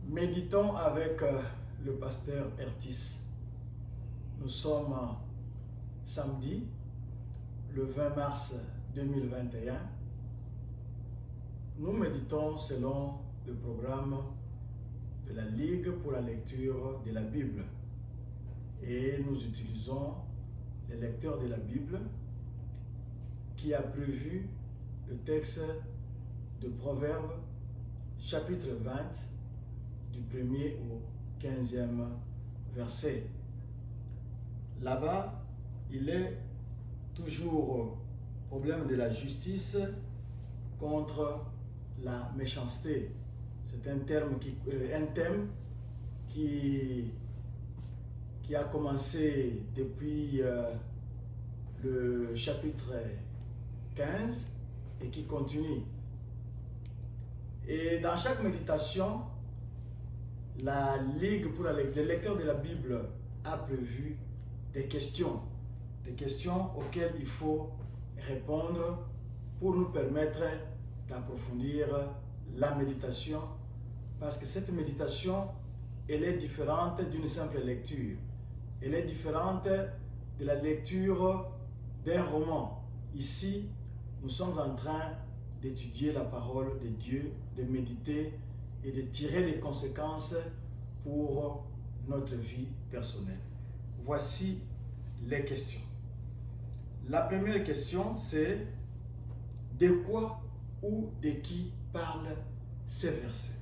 Méditons avec le pasteur Ertis. Nous sommes samedi, le 20 mars 2021. Nous méditons selon le programme de la Ligue pour la lecture de la Bible. Et nous utilisons les lecteurs de la Bible qui a prévu le texte de Proverbes, chapitre 20, du 1er au 15e verset. Là-bas, il est toujours problème de la justice contre la méchanceté. C'est un thème qui a commencé depuis le chapitre 15 et qui continue. Et dans chaque méditation, la Ligue pour les lecteurs de la Bible a prévu des questions auxquelles il faut répondre pour nous permettre d'approfondir la méditation, parce que cette méditation, elle est différente d'une simple lecture. Elle est différente de la lecture d'un roman. Ici, nous sommes en train d'étudier la parole de Dieu, de méditer et de tirer les conséquences pour notre vie personnelle. Voici les questions. La première question, c'est de quoi ou de qui parlent ces versets?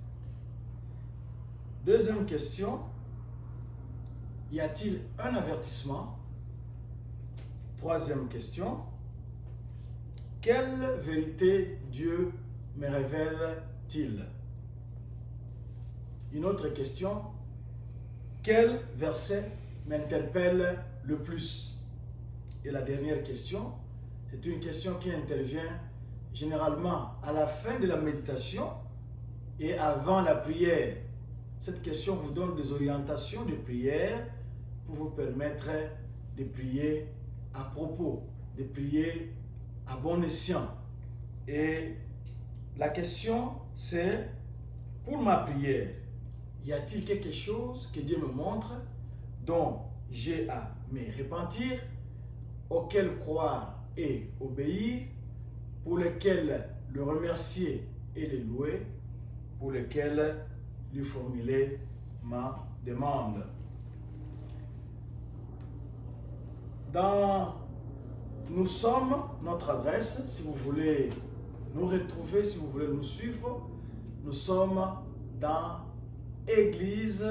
Deuxième question, y a-t-il un avertissement? Troisième question, quelle vérité Dieu me révèle-t-il? Une autre question, quel verset m'interpelle le plus? Et la dernière question, c'est une question qui intervient généralement à la fin de la méditation et avant la prière. Cette question vous donne des orientations de prière pour vous permettre de prier à propos, de prier à bon escient. Et la question, c'est, pour ma prière, y a-t-il quelque chose que Dieu me montre dont j'ai à me repentir, auquel croire et obéir, pour lequel le remercier et le louer, pour lequel lui formuler ma demande? Nous sommes, notre adresse, si vous voulez nous retrouver, si vous voulez nous suivre, nous sommes dans église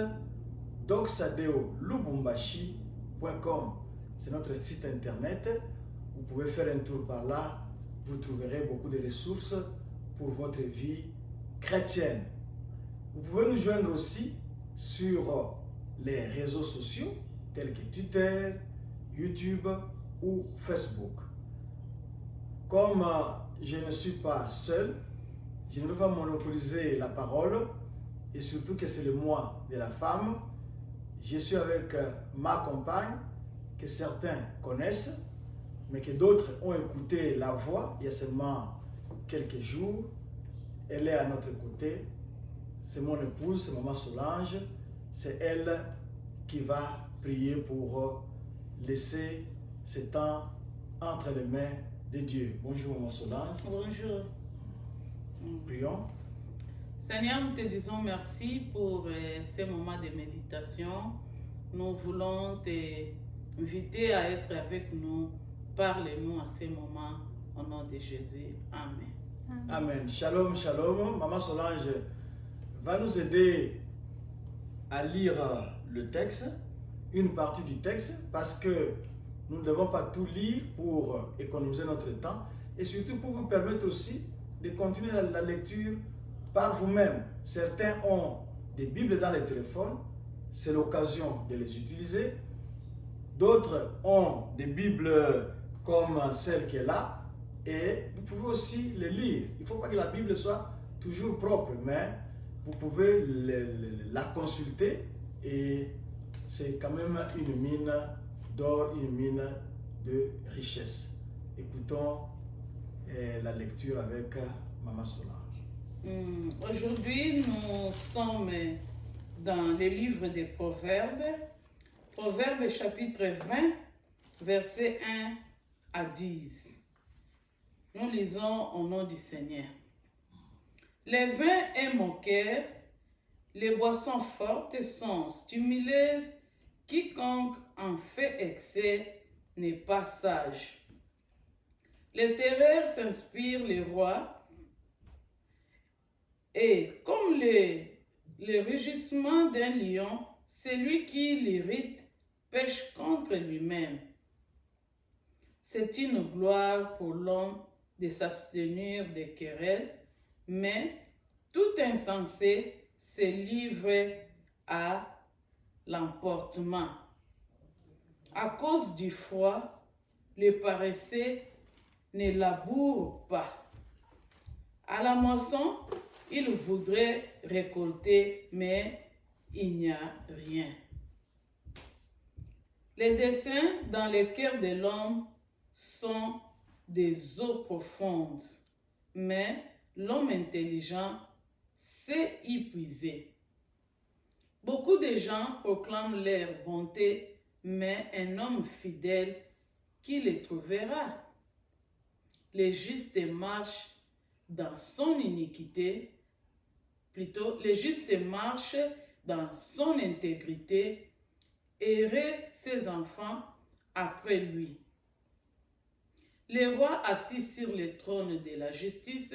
doxadeolubumbashi.com. C'est notre site internet. Vous pouvez faire un tour par là. Vous trouverez beaucoup de ressources pour votre vie chrétienne. Vous pouvez nous joindre aussi sur les réseaux sociaux tels que Twitter, YouTube ou Facebook. Comme je ne suis pas seul, je ne veux pas monopoliser la parole, et surtout que c'est le mois de la femme. Je suis avec ma compagne que certains connaissent, mais que d'autres ont écouté la voix il y a seulement quelques jours. Elle est à notre côté. C'est mon épouse, c'est Maman Solange. C'est elle qui va prier pour laisser ce temps entre les mains de Dieu. Bonjour Maman Solange. Bonjour. Prions. Seigneur, nous te disons merci pour ces moments de méditation. Nous voulons t'inviter à être avec nous. Parle-nous à ces moments au nom de Jésus. Amen. Amen. Shalom, shalom. Maman Solange va nous aider à lire le texte, une partie du texte, parce que nous ne devons pas tout lire pour économiser notre temps et surtout pour vous permettre aussi de continuer la lecture par vous-même. Certains ont des Bibles dans les téléphones, c'est l'occasion de les utiliser. D'autres ont des Bibles comme celle qui est là et vous pouvez aussi les lire. Il ne faut pas que la Bible soit toujours propre, mais vous pouvez la consulter et c'est quand même une mine d'or, une mine de richesse. Écoutons la lecture avec Maman Solange. Aujourd'hui, nous sommes dans le livre des Proverbes, Proverbes chapitre 20, versets 1 à 10. Nous lisons au nom du Seigneur. Les vins est mon cœur, les boissons fortes sont stimuleuses, quiconque en fait excès n'est pas sage. Les terreurs s'inspirent les rois, et comme le rugissement d'un lion, celui qui l'irrite pêche contre lui-même. C'est une gloire pour l'homme de s'abstenir des querelles, mais tout insensé se livre à l'emportement. À cause du froid, le paresseux ne laboure pas. À la moisson, il voudrait récolter, mais il n'y a rien. Les desseins dans le cœur de l'homme sont des eaux profondes, mais l'homme intelligent sait y puiser. Beaucoup de gens proclament leur bonté, mais un homme fidèle, qui les trouvera? Les justes marchent dans son iniquité, plutôt, les justes marchent dans son intégrité, errer ses enfants après lui. Le roi assis sur le trône de la justice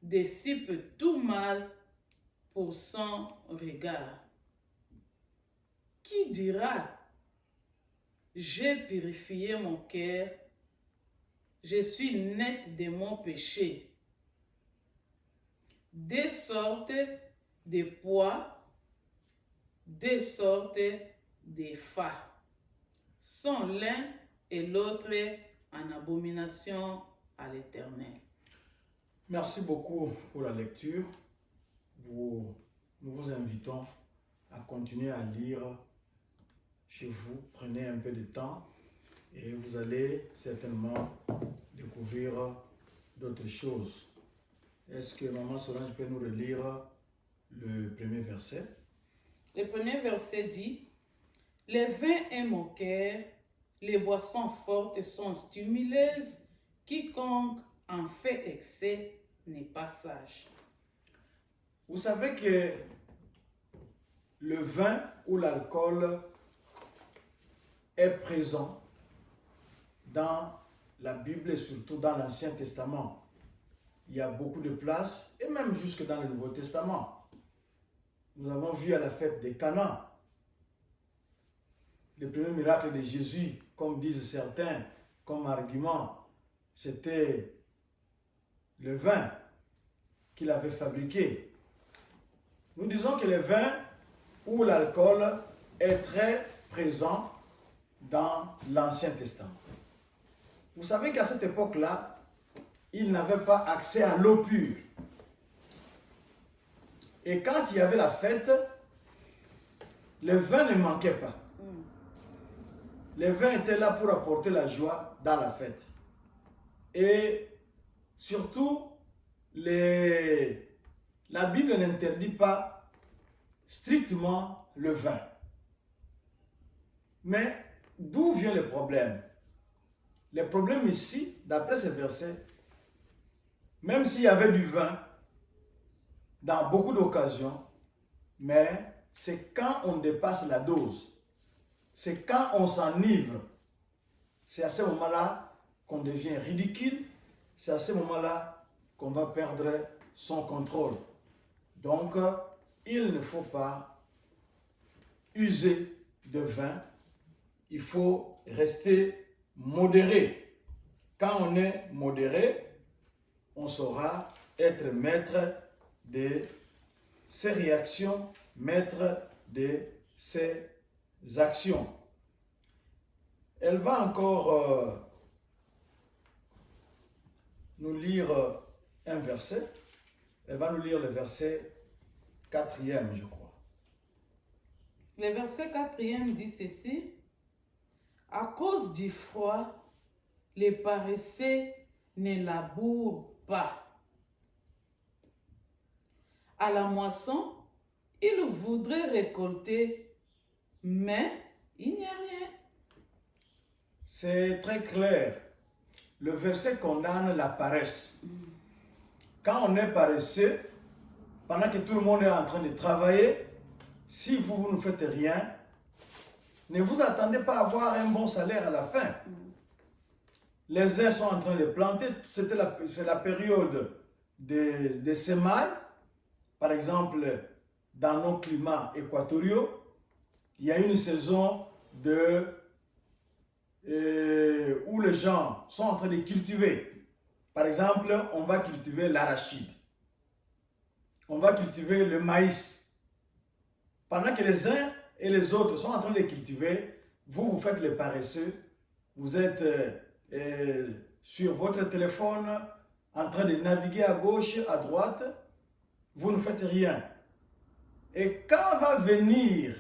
dissipe tout mal pour son regard. Qui dira, j'ai purifié mon cœur, je suis net de mon péché. Des sortes de poids, des sortes de fa sont l'un et l'autre en abomination à l'Éternel. Merci beaucoup pour la lecture. Nous vous invitons à continuer à lire chez vous. Prenez un peu de temps et vous allez certainement découvrir d'autres choses. Est-ce que Maman Solange peut nous relire le premier verset? Le premier verset dit, « Les vins est mon cœur, les boissons fortes sont stimuleuses, quiconque en fait excès n'est pas sage. » Vous savez que le vin ou l'alcool est présent dans la Bible et surtout dans l'Ancien Testament. Il y a beaucoup de places, et même jusque dans le Nouveau Testament. Nous avons vu à la fête des Cana, le premier miracle de Jésus, comme disent certains, comme argument, c'était le vin qu'il avait fabriqué. Nous disons que le vin ou l'alcool est très présent dans l'Ancien Testament. Vous savez qu'à cette époque-là, ils n'avaient pas accès à l'eau pure. Et quand il y avait la fête, le vin ne manquait pas. Le vin était là pour apporter la joie dans la fête. Et surtout, la Bible n'interdit pas strictement le vin. Mais d'où vient le problème? Le problème ici, d'après ce verset, même s'il y avait du vin dans beaucoup d'occasions, mais c'est quand on dépasse la dose, c'est quand on s'enivre, c'est à ce moment-là qu'on devient ridicule, c'est à ce moment-là qu'on va perdre son contrôle. Donc, il ne faut pas user de vin, il faut rester modéré. Quand on est modéré, on saura être maître de ses réactions, maître de ses actions. Elle va encore nous lire un verset. Elle va nous lire le verset 4e, je crois. Le verset 4e dit ceci. À cause du froid, les paresseux ne labourent pas. À la moisson, Il voudrait récolter, mais il n'y a rien. C'est très clair. Le verset condamne la paresse. Quand on est paresseux, pendant que tout le monde est en train de travailler, si vous ne faites rien, ne vous attendez pas à avoir un bon salaire à la fin. Les uns sont en train de planter, c'est la période des semailles. Par exemple, dans nos climats équatoriaux, il y a une saison où les gens sont en train de cultiver. Par exemple, on va cultiver l'arachide. On va cultiver le maïs. Pendant que les uns et les autres sont en train de cultiver, vous faites les paresseux. Vous êtes sur votre téléphone, en train de naviguer à gauche, à droite. Vous ne faites rien. Et quand va venir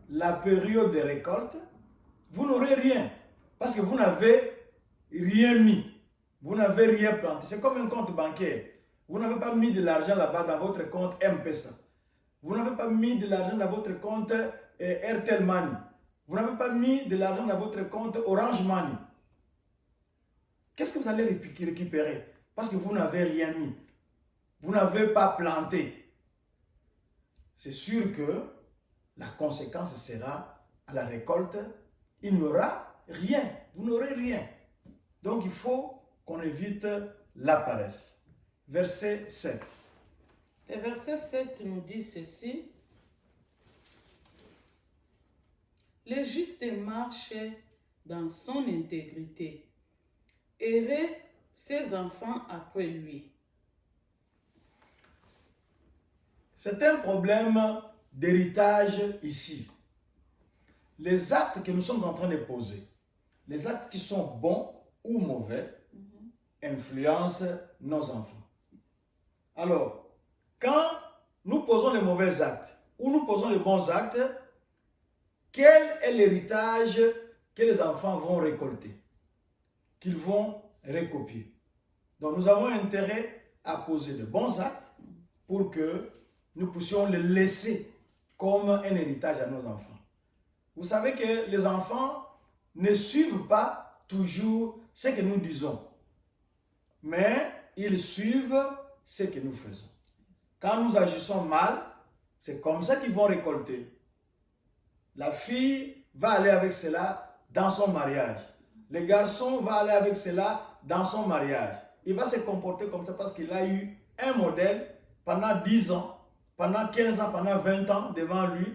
la période de récolte, vous n'aurez rien. Parce que vous n'avez rien mis. Vous n'avez rien planté. C'est comme un compte bancaire. Vous n'avez pas mis de l'argent là-bas dans votre compte M-Pesa. Vous n'avez pas mis de l'argent dans votre compte Airtel Money. Vous n'avez pas mis de l'argent dans votre compte Orange Money. Qu'est-ce que vous allez récupérer? Parce que vous n'avez rien mis. Vous n'avez pas planté. C'est sûr que la conséquence sera à la récolte, il n'y aura rien. Vous n'aurez rien. Donc il faut qu'on évite la paresse. Verset 7. Le verset 7 nous dit ceci. Le juste marche dans son intégrité. Errer ses enfants après lui. C'est un problème d'héritage ici. Les actes que nous sommes en train de poser, les actes qui sont bons ou mauvais, influencent nos enfants. Alors, quand nous posons les mauvais actes ou nous posons les bons actes, quel est l'héritage que les enfants vont récolter, qu'ils vont recopier? Donc nous avons intérêt à poser de bons actes pour que nous puissions les laisser comme un héritage à nos enfants. Vous savez que les enfants ne suivent pas toujours ce que nous disons, mais ils suivent ce que nous faisons. Quand nous agissons mal, c'est comme ça qu'ils vont récolter. La fille va aller avec cela dans son mariage. Le garçon va aller avec cela dans son mariage. Il va se comporter comme ça parce qu'il a eu un modèle pendant 10 ans, pendant 15 ans, pendant 20 ans devant lui.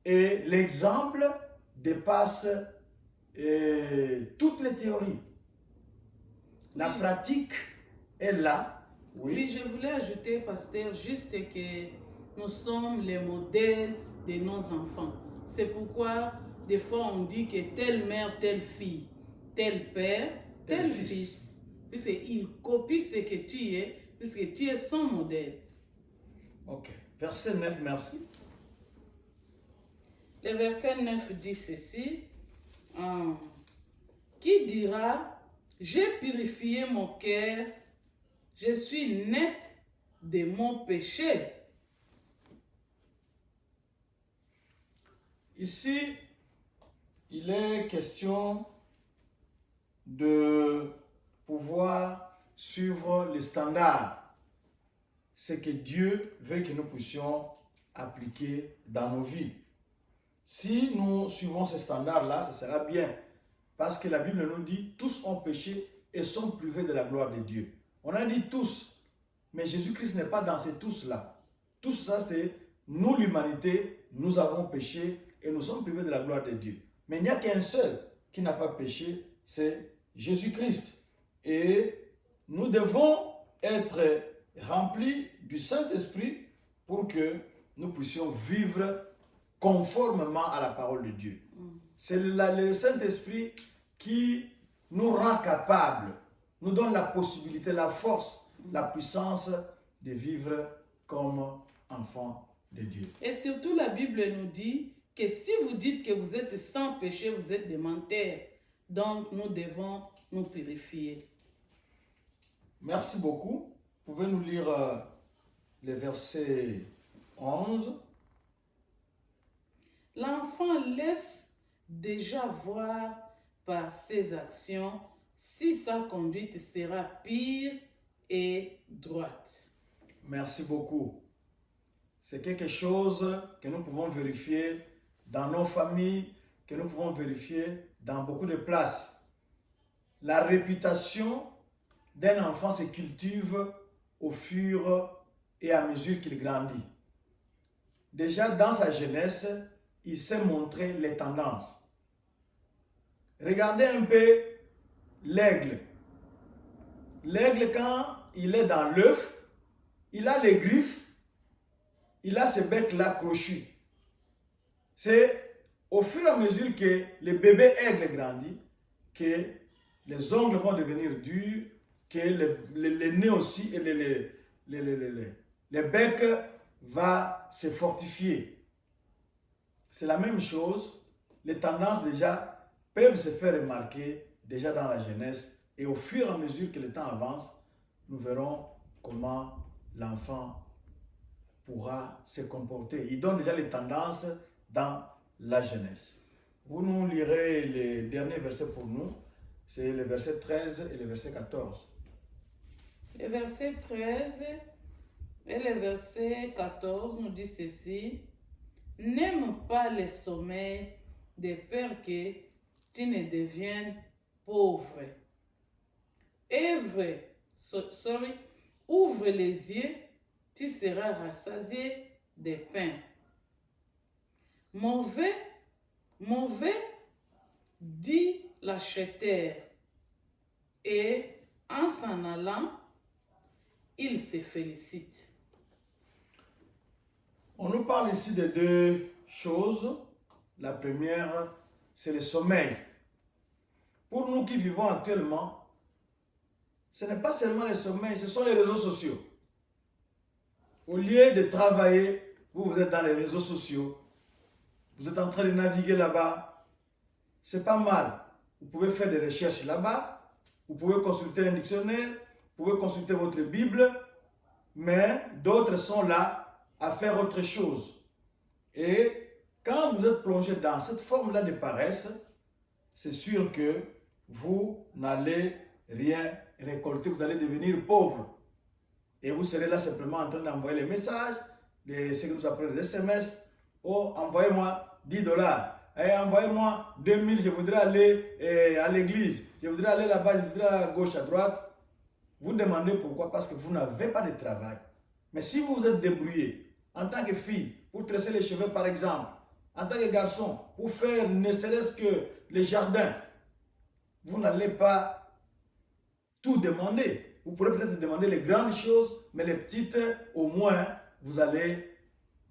Et l'exemple dépasse toutes les théories. La pratique est là. Oui, je voulais ajouter, pasteur, juste que nous sommes les modèles de nos enfants. C'est pourquoi, des fois, on dit que telle mère, telle fille, tel père, tel fils. Puisqu'il copie ce que tu es, puisque tu es son modèle. Ok. Verset 9, merci. Le verset 9 dit ceci. Qui dira, j'ai purifié mon cœur, je suis net de mon péché. Ici, il est question de pouvoir suivre les standards, ce que Dieu veut que nous puissions appliquer dans nos vies. Si nous suivons ces standards-là, ça sera bien. Parce que la Bible nous dit, tous ont péché et sont privés de la gloire de Dieu. On a dit tous, mais Jésus-Christ n'est pas dans ces tous-là. Tout ça, c'est nous, l'humanité, nous avons péché et nous sommes privés de la gloire de Dieu. Mais il n'y a qu'un seul qui n'a pas péché, c'est Jésus-Christ. Et nous devons être remplis du Saint-Esprit pour que nous puissions vivre conformément à la parole de Dieu. C'est le Saint-Esprit qui nous rend capables, nous donne la possibilité, la force, la puissance de vivre comme enfants de Dieu. Et surtout, la Bible nous dit que si vous dites que vous êtes sans péché, vous êtes des menteurs. Donc, nous devons nous purifier. Merci beaucoup. Vous pouvez nous lire les versets 11. L'enfant laisse déjà voir par ses actions si sa conduite sera pure et droite. Merci beaucoup. C'est quelque chose que nous pouvons vérifier dans nos familles, que nous pouvons vérifier dans beaucoup de places. La réputation d'un enfant se cultive au fur et à mesure qu'il grandit. Déjà dans sa jeunesse, il sait montrer les tendances. Regardez un peu l'aigle. L'aigle, quand il est dans l'œuf, il a les griffes, il a ce bec-là crochu. C'est au fur et à mesure que le bébé aigle grandit, que les ongles vont devenir durs, que le nez aussi et le bec va se fortifier. C'est la même chose. Les tendances déjà peuvent se faire remarquer déjà dans la jeunesse et au fur et à mesure que le temps avance, nous verrons comment l'enfant pourra se comporter. Il donne déjà les tendances dans la jeunesse. Vous nous lirez les derniers versets pour nous. C'est le verset 13 et le verset 14. Le verset 13 et le verset 14 nous dit ceci. N'aime pas les sommeils de peur que tu ne deviennes pauvre. Ouvre les yeux, tu seras rassasié de pain. Mauvais, dit l'acheteur, et en s'en allant, il se félicite. On nous parle ici de deux choses. La première, c'est le sommeil. Pour nous qui vivons actuellement, ce n'est pas seulement le sommeil, ce sont les réseaux sociaux. Au lieu de travailler, vous êtes dans les réseaux sociaux, vous êtes en train de naviguer là-bas, c'est pas mal. Vous pouvez faire des recherches là-bas, vous pouvez consulter un dictionnaire, vous pouvez consulter votre Bible, mais d'autres sont là à faire autre chose. Et quand vous êtes plongé dans cette forme-là de paresse, c'est sûr que vous n'allez rien récolter, vous allez devenir pauvre. Et vous serez là simplement en train d'envoyer les messages, ce que nous appelons les SMS. Oh, envoyez-moi $10. Envoyez-moi 2000, je voudrais aller à l'église. Je voudrais aller là-bas, je voudrais aller à gauche, à droite. Vous demandez pourquoi? Parce que vous n'avez pas de travail. Mais si vous vous êtes débrouillé, en tant que fille, pour tresser les cheveux par exemple, en tant que garçon, pour faire ne serait-ce que les jardins, vous n'allez pas tout demander. Vous pourrez peut-être demander les grandes choses, mais les petites, au moins, vous allez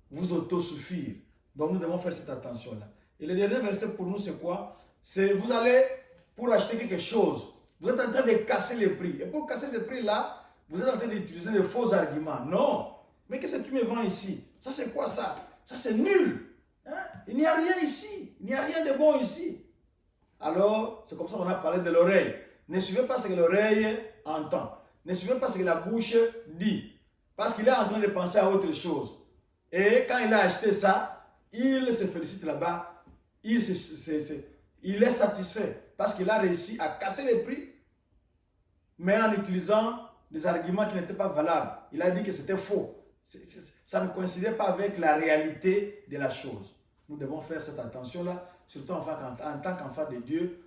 vous autosuffire. Donc nous devons faire cette attention-là. Et le dernier verset pour nous, c'est quoi? C'est vous allez pour acheter quelque chose. Vous êtes en train de casser les prix. Et pour casser ces prix-là, vous êtes en train d'utiliser de faux arguments. Non. Mais qu'est-ce que tu me vends ici? Ça, c'est quoi ça? Ça, c'est nul. Hein? Il n'y a rien ici. Il n'y a rien de bon ici. Alors, c'est comme ça qu'on a parlé de l'oreille. Ne suivez pas ce que l'oreille entend. Ne suivez pas ce que la bouche dit. Parce qu'il est en train de penser à autre chose. Et quand il a acheté ça, il se félicite là-bas. Il est satisfait. Parce qu'il a réussi à casser les prix. Mais en utilisant des arguments qui n'étaient pas valables. Il a dit que c'était faux. Ça ne coïncidait pas avec la réalité de la chose. Nous devons faire cette attention-là. Surtout en tant qu'enfants de Dieu.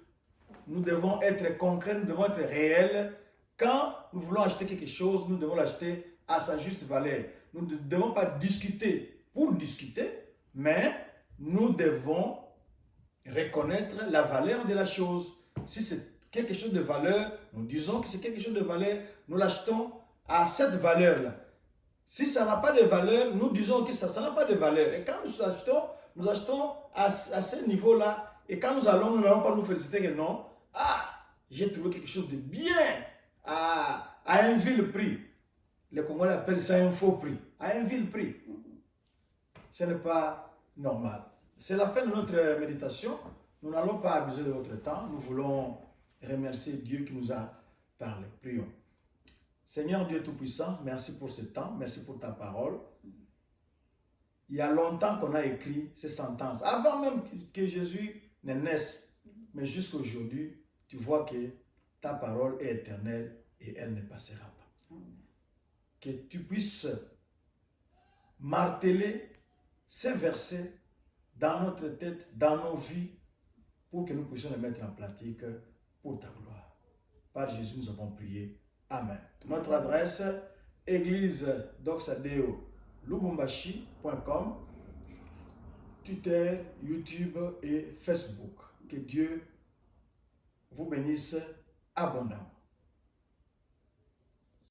Nous devons être concrets, nous devons être réels. Quand nous voulons acheter quelque chose, nous devons l'acheter à sa juste valeur. Nous ne devons pas discuter pour discuter, mais nous devons reconnaître la valeur de la chose. Si c'est quelque chose de valeur, nous disons que c'est quelque chose de valeur, nous l'achetons à cette valeur-là. Si ça n'a pas de valeur, nous disons que ça n'a pas de valeur. Et quand nous achetons à ce niveau-là. Et quand nous allons, nous n'allons pas nous féliciter que non. Ah, j'ai trouvé quelque chose de bien à un vil prix. Les Congolais appellent ça un faux prix. À un vil prix. Ce n'est pas normal. C'est la fin de notre méditation. Nous n'allons pas abuser de votre temps. Nous voulons remercier Dieu qui nous a parlé. Prions. Seigneur Dieu Tout-Puissant, merci pour ce temps. Merci pour ta parole. il y a longtemps qu'on a écrit ces sentences, avant même que Jésus ne naisse. Mais jusqu'aujourd'hui, tu vois que ta parole est éternelle et elle ne passera pas. Que tu puisses marteler ces versets dans notre tête, dans nos vies, pour que nous puissions les mettre en pratique pour ta gloire. Par Jésus, nous avons prié. Amen. Notre adresse, église doxadeo lubumbashi.com, Twitter, YouTube et Facebook. Que Dieu vous bénisse abondamment.